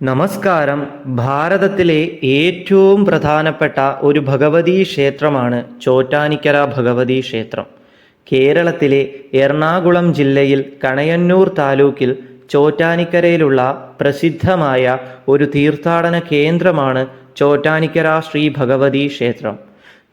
നമസ്കാരം. ഭാരതത്തിലെ ഏറ്റവും പ്രധാനപ്പെട്ട ഒരു ഭഗവതീ ക്ഷേത്രമാണ് ചോറ്റാനിക്കര ഭഗവതീ ക്ഷേത്രം. കേരളത്തിലെ എറണാകുളം ജില്ലയിൽ കണയന്നൂർ താലൂക്കിൽ ചോറ്റാനിക്കരയിലുള്ള പ്രസിദ്ധമായ ഒരു തീർത്ഥാടന കേന്ദ്രമാണ് ചോറ്റാനിക്കര ശ്രീ ഭഗവതീ ക്ഷേത്രം.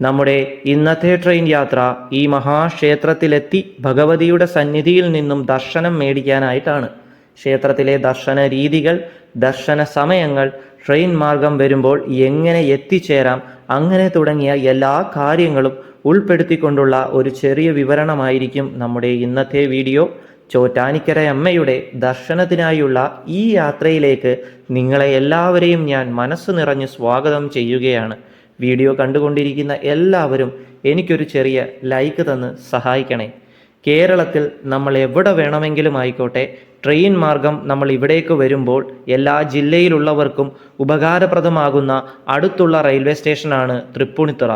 നമ്മുടെ ഇന്നത്തെ ട്രെയിൻ യാത്ര ഈ മഹാക്ഷേത്രത്തിലെത്തി ഭഗവതിയുടെ സന്നിധിയിൽ നിന്നും ദർശനം മേടിക്കാനായിട്ടാണ്. ക്ഷേത്രത്തിലെ ദർശന രീതികൾ, ദർശന സമയങ്ങൾ, ട്രെയിൻ മാർഗം വരുമ്പോൾ എങ്ങനെ എത്തിച്ചേരാം, അങ്ങനെ തുടങ്ങിയ എല്ലാ കാര്യങ്ങളും ഉൾപ്പെടുത്തിക്കൊണ്ടുള്ള ഒരു ചെറിയ വിവരണമായിരിക്കും നമ്മുടെ ഇന്നത്തെ വീഡിയോ. ചോറ്റാനിക്കര അമ്മയുടെ ദർശനത്തിനായുള്ള ഈ യാത്രയിലേക്ക് നിങ്ങളെ എല്ലാവരെയും ഞാൻ മനസ്സ് നിറഞ്ഞ് സ്വാഗതം ചെയ്യുകയാണ്. വീഡിയോ കണ്ടുകൊണ്ടിരിക്കുന്ന എല്ലാവരും എനിക്കൊരു ചെറിയ ലൈക്ക് തന്ന് സഹായിക്കണേ. കേരളത്തിൽ നമ്മൾ എവിടെ വേണമെങ്കിലും ആയിക്കോട്ടെ, ട്രെയിൻ മാർഗം നമ്മൾ ഇവിടേക്ക് വരുമ്പോൾ എല്ലാ ജില്ലയിലുള്ളവർക്കും ഉപകാരപ്രദമാകുന്ന അടുത്തുള്ള റെയിൽവേ സ്റ്റേഷനാണ് തൃപ്പൂണിത്തുറ.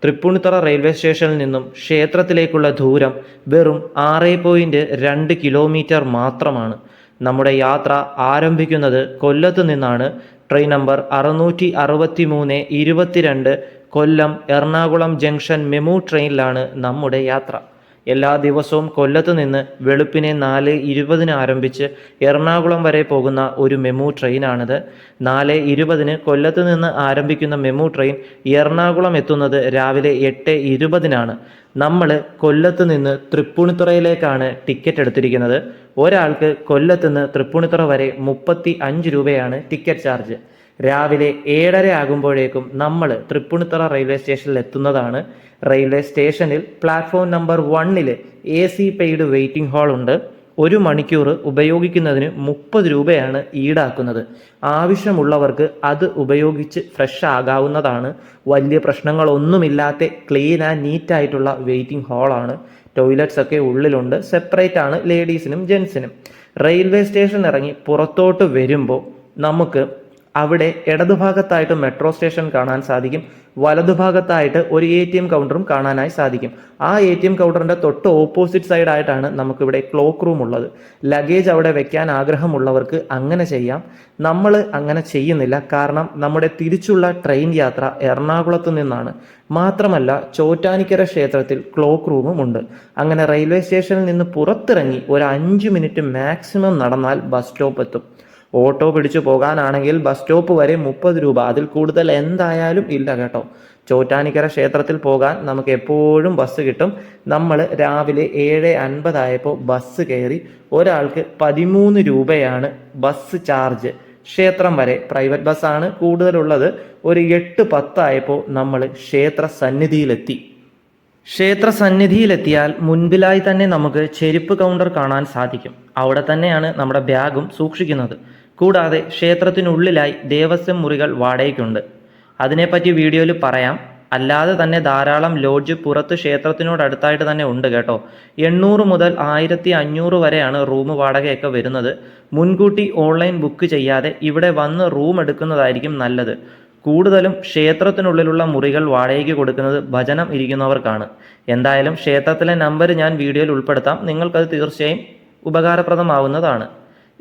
തൃപ്പൂണിത്തുറ റെയിൽവേ സ്റ്റേഷനിൽ നിന്നും ക്ഷേത്രത്തിലേക്കുള്ള ദൂരം വെറും 6.2 കിലോമീറ്റർ മാത്രമാണ്. നമ്മുടെ യാത്ര ആരംഭിക്കുന്നത് കൊല്ലത്ത് നിന്നാണ്. Train number 663-22 Kollam Ernakulam junction MEMU ട്രെയിനിലാണ് നമ്മുടെ യാത്ര. എല്ലാ ദിവസവും കൊല്ലത്ത് നിന്ന് വെളുപ്പിനെ 4:20 ആരംഭിച്ച് എറണാകുളം വരെ പോകുന്ന ഒരു മെമു ട്രെയിനാണിത്. 4:20 കൊല്ലത്ത് നിന്ന് ആരംഭിക്കുന്ന മെമു ട്രെയിൻ എറണാകുളം എത്തുന്നത് രാവിലെ 8:20. നമ്മൾ കൊല്ലത്ത് നിന്ന് തൃപ്പൂണിത്തുറയിലേക്കാണ് ടിക്കറ്റ് എടുത്തിരിക്കുന്നത്. ഒരാൾക്ക് കൊല്ലത്ത് നിന്ന് തൃപ്പൂണിത്തുറ വരെ 35 രൂപയാണ് ടിക്കറ്റ് ചാർജ്. രാവിലെ 7:30 ആകുമ്പോഴേക്കും നമ്മൾ തൃപ്പൂണിത്തുറ റെയിൽവേ സ്റ്റേഷനിൽ എത്തുന്നതാണ്. റെയിൽവേ സ്റ്റേഷനിൽ platform number 1 AC paid waiting hall ഉണ്ട്. 1 മണിക്കൂർ ഉപയോഗിക്കുന്നതിന് 30 രൂപയാണ് ഈടാക്കുന്നത്. ആവശ്യമുള്ളവർക്ക് അത് ഉപയോഗിച്ച് ഫ്രഷ് ആകാവുന്നതാണ്. വലിയ പ്രശ്നങ്ങളൊന്നുമില്ലാത്ത ക്ലീൻ ആൻഡ് നീറ്റായിട്ടുള്ള വെയിറ്റിംഗ് ഹാളാണ്. ടോയ്ലറ്റ്സ് ഒക്കെ ഉള്ളിലുണ്ട്. സെപ്പറേറ്റ് ആണ് ലേഡീസിനും ജെൻസിനും. റെയിൽവേ സ്റ്റേഷൻ ഇറങ്ങി പുറത്തോട്ട് വരുമ്പോൾ നമുക്ക് അവിടെ ഇടതുഭാഗത്തായിട്ട് മെട്രോ സ്റ്റേഷൻ കാണാൻ സാധിക്കും. വലതുഭാഗത്തായിട്ട് ഒരു ATM കൗണ്ടറും കാണാനായി സാധിക്കും. ആ ATM കൗണ്ടറിൻ്റെ തൊട്ട് ഓപ്പോസിറ്റ് സൈഡായിട്ടാണ് നമുക്കിവിടെ ക്ലോക്ക് റൂം ഉള്ളത്. ലഗേജ് അവിടെ വെക്കാൻ ആഗ്രഹമുള്ളവർക്ക് അങ്ങനെ ചെയ്യാം. നമ്മൾ അങ്ങനെ ചെയ്യുന്നില്ല, കാരണം നമ്മുടെ തിരിച്ചുള്ള ട്രെയിൻ യാത്ര എറണാകുളത്ത് നിന്നാണ്. മാത്രമല്ല ചോറ്റാനിക്കര ക്ഷേത്രത്തിൽ ക്ലോക്ക് റൂമും ഉണ്ട്. അങ്ങനെ റെയിൽവേ സ്റ്റേഷനിൽ നിന്ന് പുറത്തിറങ്ങി ഒരു 5 മിനിറ്റ് മാക്സിമം നടന്നാൽ ബസ് സ്റ്റോപ്പ് എത്തും. ഓട്ടോ പിടിച്ചു പോകാനാണെങ്കിൽ ബസ് സ്റ്റോപ്പ് വരെ 30 രൂപ, അതിൽ കൂടുതൽ എന്തായാലും ഇല്ല കേട്ടോ. ചോറ്റാനിക്കര ക്ഷേത്രത്തിൽ പോകാൻ നമുക്ക് എപ്പോഴും ബസ് കിട്ടും. നമ്മൾ രാവിലെ 7:50 ആയപ്പോൾ ബസ് കയറി. ഒരാൾക്ക് 13 രൂപയാണ് ബസ് ചാർജ്. ക്ഷേത്രം വരെ പ്രൈവറ്റ് ബസ്സാണ് കൂടുതലുള്ളത്. ഒരു 8:10 ആയപ്പോൾ നമ്മൾ ക്ഷേത്ര സന്നിധിയിലെത്തി. ക്ഷേത്ര സന്നിധിയിലെത്തിയാൽ മുൻപിലായി തന്നെ നമുക്ക് ചെരുപ്പ് കൗണ്ടർ കാണാൻ സാധിക്കും. അവിടെ തന്നെയാണ് നമ്മുടെ ബാഗും സൂക്ഷിക്കുന്നത്. കൂടാതെ ക്ഷേത്രത്തിനുള്ളിലായി ദേവസ്വം മുറികൾ വാടകയ്ക്കുണ്ട്. അതിനെപ്പറ്റി വീഡിയോയിൽ പറയാം. അല്ലാതെ തന്നെ ധാരാളം ലോഡ്ജ് പുറത്ത് ക്ഷേത്രത്തിനോടടുത്തായിട്ട് തന്നെ ഉണ്ട് കേട്ടോ. 800 മുതൽ 1500 വരെയാണ് റൂം വാടകയൊക്കെ വരുന്നത്. മുൻകൂട്ടി ഓൺലൈൻ ബുക്ക് ചെയ്യാതെ ഇവിടെ വന്ന് റൂം എടുക്കുന്നതായിരിക്കും നല്ലത്. കൂടുതലും ക്ഷേത്രത്തിനുള്ളിലുള്ള മുറികൾ വാടകയ്ക്ക് കൊടുക്കുന്നത് ഭജനം ഇരിക്കുന്നവർക്കാണ്. എന്തായാലും ക്ഷേത്രത്തിലെ നമ്പർ ഞാൻ വീഡിയോയിൽ ഉൾപ്പെടുത്താം. നിങ്ങൾക്കത് തീർച്ചയായും ഉപകാരപ്രദമാവുന്നതാണ്.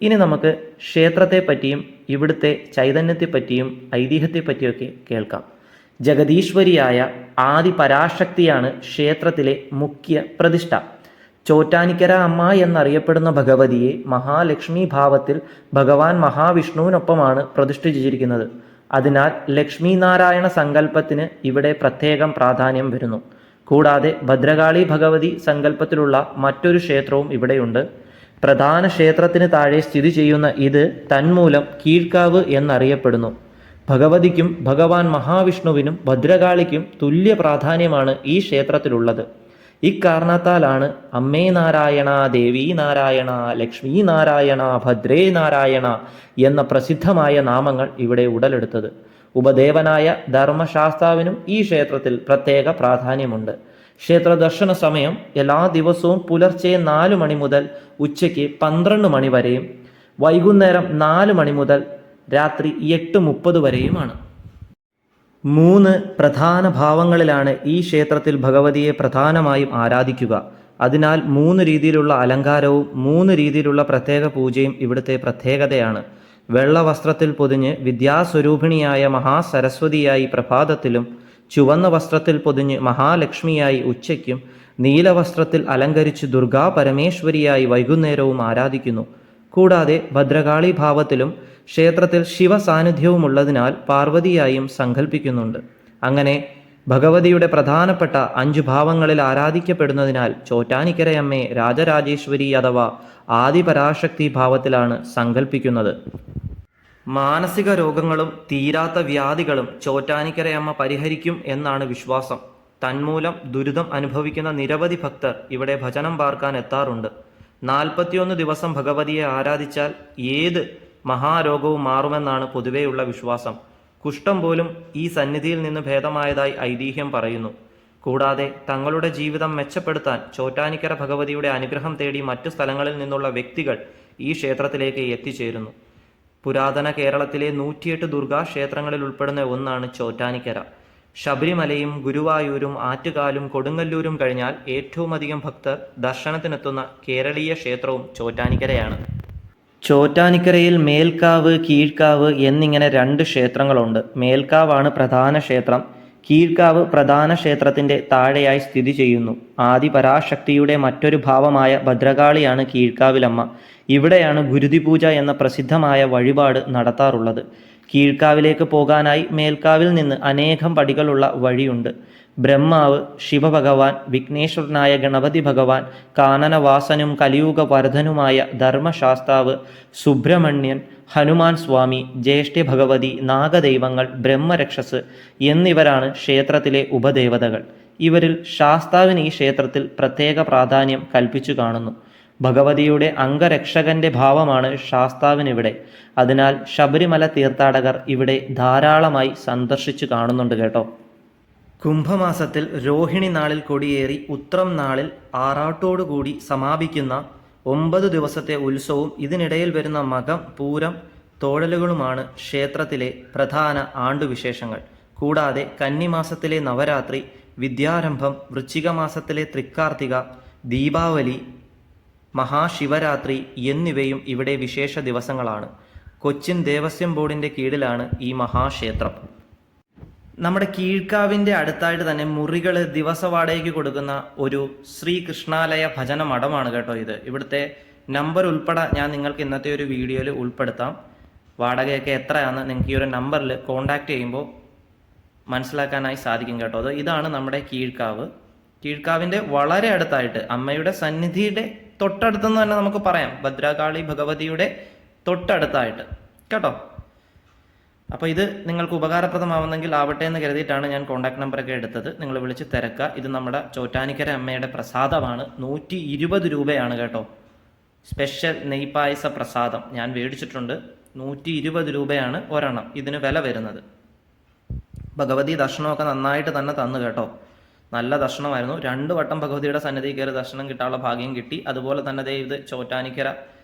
ഇനി നമുക്ക് ക്ഷേത്രത്തെപ്പറ്റിയും ഇവിടുത്തെ ചൈതന്യത്തെപ്പറ്റിയും ഐതിഹ്യത്തെപ്പറ്റിയൊക്കെ കേൾക്കാം. ജഗദീശ്വരിയായ ആദിപരാശക്തിയാണ് ക്ഷേത്രത്തിലെ മുഖ്യ പ്രതിഷ്ഠ. ചോറ്റാനിക്കര അമ്മ എന്നറിയപ്പെടുന്ന ഭഗവതിയെ മഹാലക്ഷ്മി ഭാവത്തിൽ ഭഗവാൻ മഹാവിഷ്ണുവിനൊപ്പമാണ് പ്രതിഷ്ഠിച്ചിരിക്കുന്നത്. അതിനാൽ ലക്ഷ്മി നാരായണ സങ്കല്പത്തിന് ഇവിടെ പ്രത്യേകം പ്രാധാന്യം വരുന്നു. കൂടാതെ ഭദ്രകാളി ഭഗവതി സങ്കല്പത്തിലുള്ള മറ്റൊരു ക്ഷേത്രവും ഇവിടെയുണ്ട്. പ്രധാന ക്ഷേത്രത്തിന് താഴെ സ്ഥിതി ചെയ്യുന്ന ഇത് തന്മൂലം കീഴ്ക്കാവ് എന്നറിയപ്പെടുന്നു. ഭഗവതിക്കും ഭഗവാൻ മഹാവിഷ്ണുവിനും ഭദ്രകാളിക്കും തുല്യ പ്രാധാന്യമാണ് ഈ ക്ഷേത്രത്തിലുള്ളത്. ഇക്കാരണത്താലാണ് അമ്മേ നാരായണ, ദേവീ നാരായണ, ലക്ഷ്മീ നാരായണ, ഭദ്രേ നാരായണ എന്ന പ്രസിദ്ധമായ നാമങ്ങൾ ഇവിടെ ഉടലെടുത്തത്. ഉപദേവനായ ധർമ്മശാസ്താവിനും ഈ ക്ഷേത്രത്തിൽ പ്രത്യേക പ്രാധാന്യമുണ്ട്. ക്ഷേത്ര ദർശന സമയം എല്ലാ ദിവസവും പുലർച്ചെ 4 മണി മുതൽ ഉച്ചയ്ക്ക് 12 മണി വരെയും വൈകുന്നേരം 4 മണി മുതൽ രാത്രി 8:30 വരെയുമാണ്. 3 പ്രധാന ഭാവങ്ങളിലാണ് ഈ ക്ഷേത്രത്തിൽ ഭഗവതിയെ പ്രധാനമായും ആരാധിക്കുക. അതിനാൽ 3 രീതിയിലുള്ള അലങ്കാരവും 3 രീതിയിലുള്ള പ്രത്യേക പൂജയും ഇവിടുത്തെ പ്രത്യേകതയാണ്. വെള്ള വസ്ത്രത്തിൽ പൊതിഞ്ഞ് വിദ്യാസ്വരൂപിണിയായ മഹാസരസ്വതിയായി പ്രഭാതത്തിലും, ചുവന്ന വസ്ത്രത്തിൽ പൊതിഞ്ഞ് മഹാലക്ഷ്മിയായി ഉച്ചയ്ക്കും, നീലവസ്ത്രത്തിൽ അലങ്കരിച്ച് ദുർഗാ പരമേശ്വരിയായി വൈകുന്നേരവും ആരാധിക്കുന്നു. കൂടാതെ ഭദ്രകാളി ഭാവത്തിലും ക്ഷേത്രത്തിൽ ശിവസാന്നിധ്യവുമുള്ളതിനാൽ പാർവതിയായും സങ്കല്പിക്കുന്നുണ്ട്. അങ്ങനെ ഭഗവതിയുടെ പ്രധാനപ്പെട്ട 5 ഭാവങ്ങളിൽ ആരാധിക്കപ്പെടുന്നതിനാൽ ചോറ്റാനിക്കരയമ്മയെ രാജരാജേശ്വരി അഥവാ ആദിപരാശക്തി ഭാവത്തിലാണ് സങ്കല്പിക്കുന്നത്. മാനസിക രോഗങ്ങളും തീരാത്ത വ്യാധികളും ചോറ്റാനിക്കരയമ്മ പരിഹരിക്കും എന്നാണ് വിശ്വാസം. തന്മൂലം ദുരിതം അനുഭവിക്കുന്ന നിരവധി ഭക്തർ ഇവിടെ ഭജനം പാർക്കാൻ എത്താറുണ്ട്. 41 ദിവസം ഭഗവതിയെ ആരാധിച്ചാൽ ഏത് മഹാരോഗവും മാറുമെന്നാണ് പൊതുവെയുള്ള വിശ്വാസം. കുഷ്ഠം പോലും ഈ സന്നിധിയിൽ നിന്ന് ഭേദമായതായി ഐതിഹ്യം പറയുന്നു. കൂടാതെ തങ്ങളുടെ ജീവിതം മെച്ചപ്പെടുത്താൻ ചോറ്റാനിക്കര ഭഗവതിയുടെ അനുഗ്രഹം തേടി മറ്റു സ്ഥലങ്ങളിൽ നിന്നുള്ള വ്യക്തികൾ ഈ ക്ഷേത്രത്തിലേക്ക് എത്തിച്ചേരുന്നു. പുരാതന കേരളത്തിലെ 108 ദുർഗാ ക്ഷേത്രങ്ങളിൽ ഉൾപ്പെടുന്ന ഒന്നാണ് ചോറ്റാനിക്കര. ശബരിമലയും ഗുരുവായൂരും ആറ്റുകാലും കൊടുങ്ങല്ലൂരും കഴിഞ്ഞാൽ ഏറ്റവും അധികം ഭക്തർ ദർശനത്തിനെത്തുന്ന കേരളീയ ക്ഷേത്രവും ചോറ്റാനിക്കരയാണ്. ചോറ്റാനിക്കരയിൽ മേൽക്കാവ്, കീഴ്ക്കാവ് എന്നിങ്ങനെ 2 ക്ഷേത്രങ്ങളുണ്ട്. മേൽക്കാവാണ് പ്രധാന ക്ഷേത്രം. കീഴ്ക്കാവ് പ്രധാന ക്ഷേത്രത്തിൻ്റെ താഴെയായി സ്ഥിതി ചെയ്യുന്നു. ആദിപരാശക്തിയുടെ മറ്റൊരു ഭാവമായ ഭദ്രകാളിയാണ് കീഴ്ക്കാവിലമ്മ. ഇവിടെയാണ് ഗുരുതിപൂജ എന്ന പ്രസിദ്ധമായ വഴിപാട് നടത്താറുള്ളത്. കീഴ്ക്കാവിലേക്ക് പോകാനായി മേൽക്കാവിൽ നിന്ന് അനേകം പടികളുള്ള വഴിയുണ്ട്. ബ്രഹ്മാവ്, ശിവഭഗവാൻ, വിഘ്നേശ്വരനായ ഗണപതി ഭഗവാൻ, കാനനവാസനും കലിയുഗ വരദനുമായ ധർമ്മശാസ്താവ്, സുബ്രഹ്മണ്യൻ, ഹനുമാൻ സ്വാമി, ജ്യേഷ്ഠ ഭഗവതി, നാഗദൈവങ്ങൾ, ബ്രഹ്മരക്ഷസ് എന്നിവരാണ് ക്ഷേത്രത്തിലെ ഉപദേവതകൾ. ഇവരിൽ ശാസ്താവിന് ഈ ക്ഷേത്രത്തിൽ പ്രത്യേക പ്രാധാന്യം കൽപ്പിച്ചു കാണുന്നു. ഭഗവതിയുടെ അംഗരക്ഷകന്റെ ഭാവമാണ് ശാസ്താവിനിവിടെ. അതിനാൽ ശബരിമല തീർത്ഥാടകർ ഇവിടെ ധാരാളമായി സന്ദർശിച്ചു കാണുന്നുണ്ട് കേട്ടോ. കുംഭമാസത്തിൽ രോഹിണി നാളിൽ കൊടിയേറി ഉത്രം നാളിൽ ആറാട്ടോടുകൂടി സമാപിക്കുന്ന 9 ദിവസത്തെ ഉത്സവവും ഇതിനിടയിൽ വരുന്ന മകം, പൂരം, തോഴലുകളുമാണ് ക്ഷേത്രത്തിലെ പ്രധാന ആണ്ടുവിശേഷങ്ങൾ. കൂടാതെ കന്നിമാസത്തിലെ നവരാത്രി, വിദ്യാരംഭം, വൃശ്ചിക മാസത്തിലെ തൃക്കാർത്തിക, ദീപാവലി, മഹാശിവരാത്രി എന്നിവയും ഇവിടെ വിശേഷ ദിവസങ്ങളാണ്. കൊച്ചിൻ ദേവസ്വം ബോർഡിൻ്റെ കീഴിലാണ് ഈ മഹാക്ഷേത്രം. നമ്മുടെ കീഴ്ക്കാവിൻ്റെ അടുത്തായിട്ട് തന്നെ മുറികൾ ദിവസവാടകയ്ക്ക് കൊടുക്കുന്ന ഒരു ശ്രീകൃഷ്ണാലയ ഭജന മഠമാണ് കേട്ടോ ഇത്. ഇവിടുത്തെ നമ്പർ ഉൾപ്പെടെ ഞാൻ നിങ്ങൾക്ക് ഇന്നത്തെ ഒരു വീഡിയോയിൽ ഉൾപ്പെടുത്താം. വാടകയൊക്കെ എത്രയാണെന്ന് നിങ്ങൾക്ക് ഈ ഒരു നമ്പറിൽ കോൺടാക്റ്റ് ചെയ്യുമ്പോൾ മനസ്സിലാക്കാനായി സാധിക്കും കേട്ടോ. ഇതാണ് നമ്മുടെ കീഴ്ക്കാവ്. കീഴ്ക്കാവിൻ്റെ വളരെ അടുത്തായിട്ട് അമ്മയുടെ സന്നിധിയുടെ തൊട്ടടുത്തെന്ന് തന്നെ നമുക്ക് പറയാം. ഭദ്രകാളി ഭഗവതിയുടെ തൊട്ടടുത്തായിട്ട് കേട്ടോ. അപ്പോൾ ഇത് നിങ്ങൾക്ക് ഉപകാരപ്രദമാവുന്നെങ്കിൽ ആവട്ടെ എന്ന് കരുതിയിട്ടാണ് ഞാൻ കോൺടാക്ട് നമ്പറൊക്കെ എടുത്തത്. നിങ്ങൾ വിളിച്ച് തിരക്കുക. ഇത് നമ്മുടെ ചോറ്റാനിക്കര അമ്മയുടെ പ്രസാദമാണ്. 120 രൂപയാണ് കേട്ടോ. സ്പെഷ്യൽ നെയ്പായസ പ്രസാദം ഞാൻ മേടിച്ചിട്ടുണ്ട്. 120 രൂപയാണ് ഒരെണ്ണം ഇതിന് വില വരുന്നത്. ഭഗവതി ദർശനമൊക്കെ നന്നായിട്ട് തന്നെ തന്നു കേട്ടോ. നല്ല ദർശനമായിരുന്നു. 2 വട്ടം ഭഗവതിയുടെ സന്നിധി കയറി ദർശനം കിട്ടാനുള്ള ഭാഗ്യം കിട്ടി. അതുപോലെ തന്നെ ഇത് ചോറ്റാനിക്കര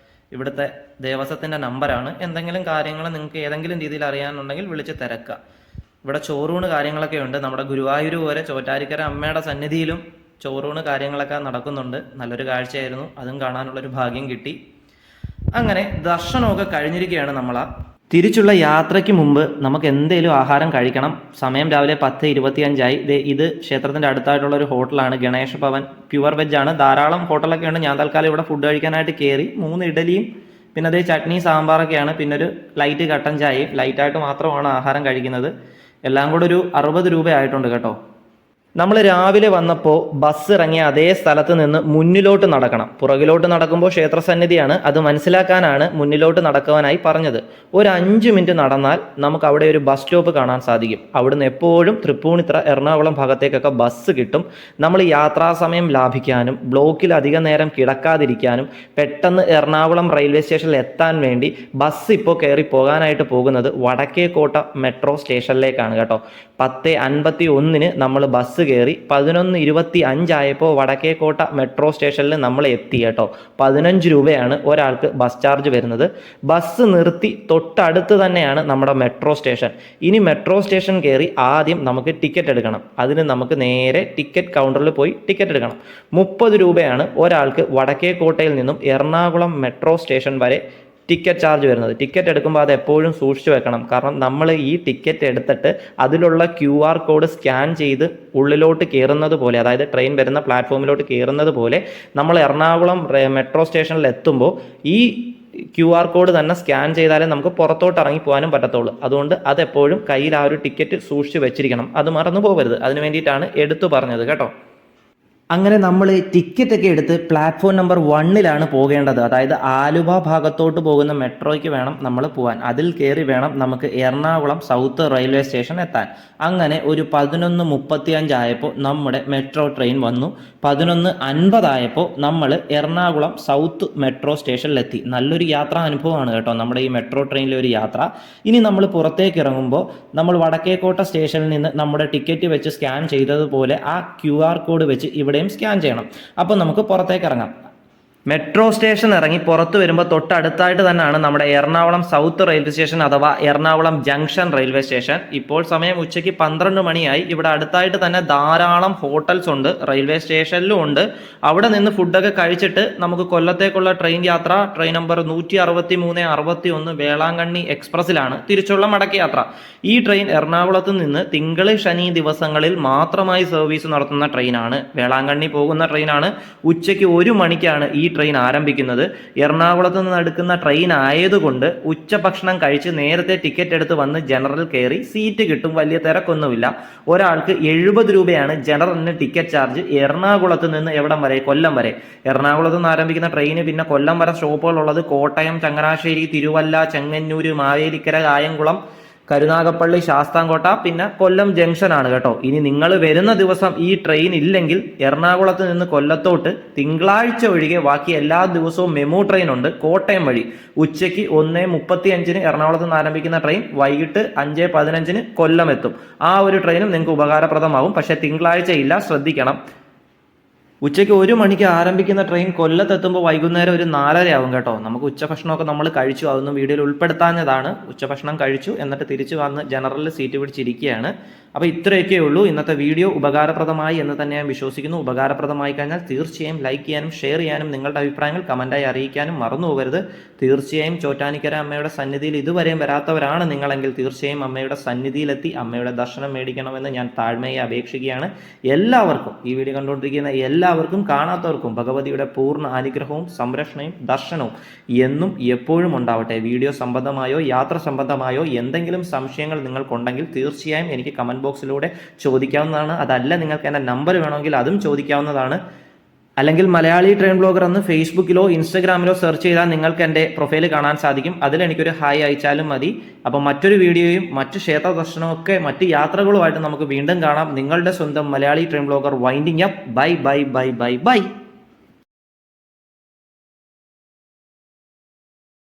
ഇവിടുത്തെ ദേവസ്വത്തിൻ്റെ നമ്പറാണ്. എന്തെങ്കിലും കാര്യങ്ങൾ നിങ്ങൾക്ക് ഏതെങ്കിലും രീതിയിൽ അറിയാനുണ്ടെങ്കിൽ വിളിച്ച് തിരക്കുക. ഇവിടെ ചോറൂണ് കാര്യങ്ങളൊക്കെ ഉണ്ട്. നമ്മുടെ ഗുരുവായൂർ പോലെ ചോറ്റാനിക്കര അമ്മയുടെ സന്നിധിയിലും ചോറൂണ് കാര്യങ്ങളൊക്കെ നടക്കുന്നുണ്ട്. നല്ലൊരു കാഴ്ചയായിരുന്നു. അതും കാണാനുള്ളൊരു ഭാഗ്യം കിട്ടി. അങ്ങനെ ദർശനമൊക്കെ കഴിഞ്ഞിരിക്കുകയാണ് നമ്മളാ. തിരിച്ചുള്ള യാത്രയ്ക്ക് മുമ്പ് നമുക്ക് എന്തെങ്കിലും ആഹാരം കഴിക്കണം. സമയം രാവിലെ 10:25 ഇത് ക്ഷേത്രത്തിൻ്റെ അടുത്തായിട്ടുള്ള ഒരു ഹോട്ടലാണ്, ഗണേഷ ഭവൻ. പ്യുവർ വെജാണ്. ധാരാളം ഹോട്ടലൊക്കെ ഉണ്ട്. ഞാൻ തൽക്കാലം ഇവിടെ ഫുഡ് കഴിക്കാനായിട്ട് കയറി. 3 ഇഡലിയും പിന്നെ ചട്നി സാമ്പാറൊക്കെയാണ്. പിന്നെ ഒരു ലൈറ്റ് കട്ടൻ ചായയും. ലൈറ്റായിട്ട് മാത്രമാണ് ആഹാരം കഴിക്കുന്നത്. എല്ലാം കൂടെ ഒരു 60 രൂപ ആയിട്ടുണ്ട് കേട്ടോ. നമ്മൾ രാവിലെ വന്നപ്പോൾ ബസ് ഇറങ്ങിയ അതേ സ്ഥലത്ത് നിന്ന് മുന്നിലോട്ട് നടക്കണം. പുറകിലോട്ട് നടക്കുമ്പോൾ ക്ഷേത്രസന്നിധിയാണ്. അത് മനസ്സിലാക്കാനാണ് മുന്നിലോട്ട് നടക്കുവാനായി പറഞ്ഞത്. ഒരു 5 മിനിറ്റ് നടന്നാൽ നമുക്ക് അവിടെ ഒരു ബസ് സ്റ്റോപ്പ് കാണാൻ സാധിക്കും. അവിടുന്ന് എപ്പോഴും തൃപ്പൂണിത്തുറ, എറണാകുളം ഭാഗത്തേക്കൊക്കെ ബസ് കിട്ടും. നമ്മൾ യാത്രാസമയം ലാഭിക്കാനും ബ്ലോക്കിൽ അധികം നേരം കിടക്കാതിരിക്കാനും പെട്ടെന്ന് എറണാകുളം റെയിൽവേ സ്റ്റേഷനിൽ എത്താൻ വേണ്ടി ബസ് ഇപ്പോൾ കയറി പോകാനായിട്ട് പോകുന്നത് വടക്കേക്കോട്ട മെട്രോ സ്റ്റേഷനിലേക്കാണ് കേട്ടോ. 10:51 നമ്മൾ ബസ് കയറി. 11:25 ആയപ്പോൾ വടക്കേക്കോട്ട മെട്രോ സ്റ്റേഷനിൽ നമ്മൾ എത്തി കേട്ടോ. 15 രൂപയാണ് ഒരാൾക്ക് ബസ് ചാർജ് വരുന്നത്. ബസ് നിർത്തി തൊട്ടടുത്ത് തന്നെയാണ് നമ്മുടെ മെട്രോ സ്റ്റേഷൻ. ഇനി മെട്രോ സ്റ്റേഷൻ കയറി ആദ്യം നമുക്ക് ടിക്കറ്റ് എടുക്കണം. അതിന് നമുക്ക് നേരെ ടിക്കറ്റ് കൗണ്ടറിൽ പോയി ടിക്കറ്റ് എടുക്കണം. 30 രൂപയാണ് ഒരാൾക്ക് വടക്കേക്കോട്ടയിൽ നിന്നും എറണാകുളം മെട്രോ സ്റ്റേഷൻ വരെ ടിക്കറ്റ് ചാർജ് വരുന്നത്. ടിക്കറ്റ് എടുക്കുമ്പോൾ അത് എപ്പോഴും സൂക്ഷിച്ചു വെക്കണം. കാരണം നമ്മൾ ഈ ടിക്കറ്റ് എടുത്തിട്ട് അതിലുള്ള QR കോഡ് സ്കാൻ ചെയ്ത് ഉള്ളിലോട്ട് കയറുന്നത് പോലെ, അതായത് ട്രെയിൻ വരുന്ന പ്ലാറ്റ്ഫോമിലോട്ട് കയറുന്നത് പോലെ നമ്മൾ എറണാകുളം മെട്രോ സ്റ്റേഷനിൽ എത്തുമ്പോൾ ഈ QR കോഡ് തന്നെ സ്കാൻ ചെയ്താലേ നമുക്ക് പുറത്തോട്ട് ഇറങ്ങി പോകാനും പറ്റത്തുള്ളൂ. അതുകൊണ്ട് അതെപ്പോഴും കയ്യിൽ ആ ഒരു ടിക്കറ്റ് സൂക്ഷിച്ച് വെച്ചിരിക്കണം. അത് മറന്നു പോകരുത്. അതിന് വേണ്ടിയിട്ടാണ് എടുത്തു പറഞ്ഞത് കേട്ടോ. അങ്ങനെ നമ്മൾ ടിക്കറ്റ് ഒക്കെ എടുത്ത് പ്ലാറ്റ്ഫോം നമ്പർ 1 പോകേണ്ടത്. അതായത് ആലുവ ഭാഗത്തോട്ട് പോകുന്ന മെട്രോയ്ക്ക് വേണം നമ്മൾ പോകാൻ. അതിൽ കയറി വേണം നമുക്ക് എറണാകുളം സൗത്ത് റെയിൽവേ സ്റ്റേഷൻ എത്താൻ. അങ്ങനെ ഒരു 11:35 ആയപ്പോൾ നമ്മുടെ മെട്രോ ട്രെയിൻ വന്നു. 11:50 ആയപ്പോൾ നമ്മൾ എറണാകുളം സൗത്ത് മെട്രോ സ്റ്റേഷനിലെത്തി. നല്ലൊരു യാത്രാ അനുഭവമാണ് കേട്ടോ നമ്മുടെ ഈ മെട്രോ ട്രെയിനിലെ ഒരു യാത്ര. ഇനി നമ്മൾ പുറത്തേക്ക് ഇറങ്ങുമ്പോൾ നമ്മൾ വടക്കേക്കോട്ട സ്റ്റേഷനിൽ നിന്ന് നമ്മുടെ ടിക്കറ്റ് വെച്ച് സ്കാൻ ചെയ്തതുപോലെ ആ QR കോഡ് വെച്ച് ഇവിടെ സ്കാൻ ചെയ്യണം. അപ്പോൾ നമുക്ക് പുറത്തേക്ക് ഇറങ്ങാം. മെട്രോ സ്റ്റേഷൻ ഇറങ്ങി പുറത്ത് വരുമ്പോൾ തൊട്ടടുത്തായിട്ട് തന്നെയാണ് നമ്മുടെ എറണാകുളം സൗത്ത് റെയിൽവേ സ്റ്റേഷൻ അഥവാ എറണാകുളം ജംഗ്ഷൻ റെയിൽവേ സ്റ്റേഷൻ. ഇപ്പോൾ സമയം ഉച്ചയ്ക്ക് 12 മണിയായി. ഇവിടെ അടുത്തായിട്ട് തന്നെ ധാരാളം ഹോട്ടൽസ് ഉണ്ട്, റെയിൽവേ സ്റ്റേഷനിലും ഉണ്ട്. അവിടെ നിന്ന് ഫുഡൊക്കെ കഴിച്ചിട്ട് നമുക്ക് കൊല്ലത്തേക്കുള്ള ട്രെയിൻ യാത്ര ട്രെയിൻ നമ്പർ 163-61 വേളാങ്കണ്ണി എക്സ്പ്രസ്സിലാണ് തിരിച്ചുള്ള മടക്ക യാത്ര. ഈ ട്രെയിൻ എറണാകുളത്ത് നിന്ന് തിങ്കൾ ശനി ദിവസങ്ങളിൽ മാത്രമായി സർവീസ് നടത്തുന്ന ട്രെയിനാണ്. വേളാങ്കണ്ണി പോകുന്ന ട്രെയിനാണ്. ഉച്ചയ്ക്ക് 1 മണിക്കാണ് ഈ ട്രെയിൻ ആരംഭിക്കുന്നത്. എറണാകുളത്ത് നിന്ന് എടുക്കുന്ന ട്രെയിൻ ആയതുകൊണ്ട് ഉച്ചഭക്ഷണം കഴിച്ച് നേരത്തെ ടിക്കറ്റ് എടുത്ത് വന്ന് ജനറൽ കയറി സീറ്റ് കിട്ടും. വലിയ തിരക്കൊന്നുമില്ല. ഒരാൾക്ക് 70 രൂപയാണ് ജനറലിന് ടിക്കറ്റ് ചാർജ്. എറണാകുളത്ത് നിന്ന് എവിടം വരെ? കൊല്ലം വരെ. എറണാകുളത്ത് നിന്ന് ആരംഭിക്കുന്ന ട്രെയിന് പിന്നെ കൊല്ലം വരെ സ്റ്റോപ്പുകളുള്ളത് കോട്ടയം, ചങ്ങനാശ്ശേരി, തിരുവല്ല, ചെങ്ങന്നൂര്, മാവേലിക്കര, കായംകുളം, കരുനാഗപ്പള്ളി, ശാസ്താംകോട്ട, പിന്നെ കൊല്ലം ജംഗ്ഷൻ ആണ് കേട്ടോ. ഇനി നിങ്ങൾ വരുന്ന ദിവസം ഈ ട്രെയിൻ ഇല്ലെങ്കിൽ എറണാകുളത്ത് നിന്ന് കൊല്ലത്തോട്ട് തിങ്കളാഴ്ച ഒഴികെ ബാക്കി എല്ലാ ദിവസവും മെമു ട്രെയിൻ ഉണ്ട് കോട്ടയം വഴി. ഉച്ചയ്ക്ക് 1:35 എറണാകുളത്ത് നിന്ന് ആരംഭിക്കുന്ന ട്രെയിൻ വൈകിട്ട് 5:15 കൊല്ലം എത്തും. ആ ഒരു ട്രെയിനും നിങ്ങൾക്ക് ഉപകാരപ്രദമാവും. പക്ഷേ തിങ്കളാഴ്ച ഇല്ല, ശ്രദ്ധിക്കണം. ഉച്ചയ്ക്ക് 1 മണിക്ക് ആരംഭിക്കുന്ന ട്രെയിൻ കൊല്ലത്തെത്തുമ്പോൾ വൈകുന്നേരം ഒരു 4:30 ആവും കേട്ടോ. നമുക്ക് ഉച്ചഭക്ഷണമൊക്കെ നമ്മൾ കഴിച്ചു, അതൊന്നും വീഡിയോയിൽ ഉൾപ്പെടുത്താഞ്ഞതാണ്. ഉച്ചഭക്ഷണം കഴിച്ചു, എന്നിട്ട് തിരിച്ചു വന്ന് ജനറലിൽ സീറ്റ് പിടിച്ചിരിക്കുകയാണ്. അപ്പോൾ ഇത്രയൊക്കെ ഉള്ളൂ ഇന്നത്തെ വീഡിയോ. ഉപകാരപ്രദമായി എന്ന് തന്നെ ഞാൻ വിശ്വസിക്കുന്നു. ഉപകാരപ്രദമായി കഴിഞ്ഞാൽ തീർച്ചയായും ലൈക്ക് ചെയ്യാനും ഷെയർ ചെയ്യാനും നിങ്ങളുടെ അഭിപ്രായങ്ങൾ കമൻറ്റായി അറിയിക്കാനും മറന്നു പോകരുത്. തീർച്ചയായും ചോറ്റാനിക്കര അമ്മയുടെ സന്നിധിയിൽ ഇതുവരെയും വരാത്തവരാണ് നിങ്ങളെങ്കിൽ തീർച്ചയായും അമ്മയുടെ സന്നിധിയിലെത്തി അമ്മയുടെ ദർശനം മേടിക്കണമെന്ന് ഞാൻ താഴ്മയെ അപേക്ഷിക്കുകയാണ്. എല്ലാവർക്കും, ഈ വീഡിയോ കണ്ടുകൊണ്ടിരിക്കുന്ന എല്ലാവർക്കും, കാണാത്തവർക്കും ഭഗവതിയുടെ പൂർണ്ണ അനുഗ്രഹവും സംരക്ഷണയും ദർശനവും എന്നും എപ്പോഴും ഉണ്ടാവട്ടെ. വീഡിയോ സംബന്ധമായോ യാത്ര സംബന്ധമായോ എന്തെങ്കിലും സംശയങ്ങൾ നിങ്ങൾക്കുണ്ടെങ്കിൽ തീർച്ചയായും എനിക്ക് കമൻറ്റ് ബോക്സിലൂടെ ചോദിക്കാവുന്നതാണ്. അതല്ല നിങ്ങൾക്ക് എൻ്റെ നമ്പർ വേണമെങ്കിൽ അതും ചോദിക്കാവുന്നതാണ്. അല്ലെങ്കിൽ മലയാളി ട്രെയിൻ ബ്ലോഗർ എന്ന് ഫേസ്ബുക്കിലോ ഇൻസ്റ്റഗ്രാമിലോ സെർച്ച് ചെയ്താൽ നിങ്ങൾക്ക് എൻ്റെ പ്രൊഫൈൽ കാണാൻ സാധിക്കും. അതിൽ എനിക്കൊരു ഹായ് അയച്ചാലും മതി. അപ്പോൾ മറ്റൊരു വീഡിയോയും മറ്റു ക്ഷേത്ര ദർശനവും ഒക്കെ മറ്റ് യാത്രകളുമായിട്ട് നമുക്ക് വീണ്ടും കാണാം. നിങ്ങളുടെ സ്വന്തം Malayali train blogger winding up. Bye bye bye bye bye.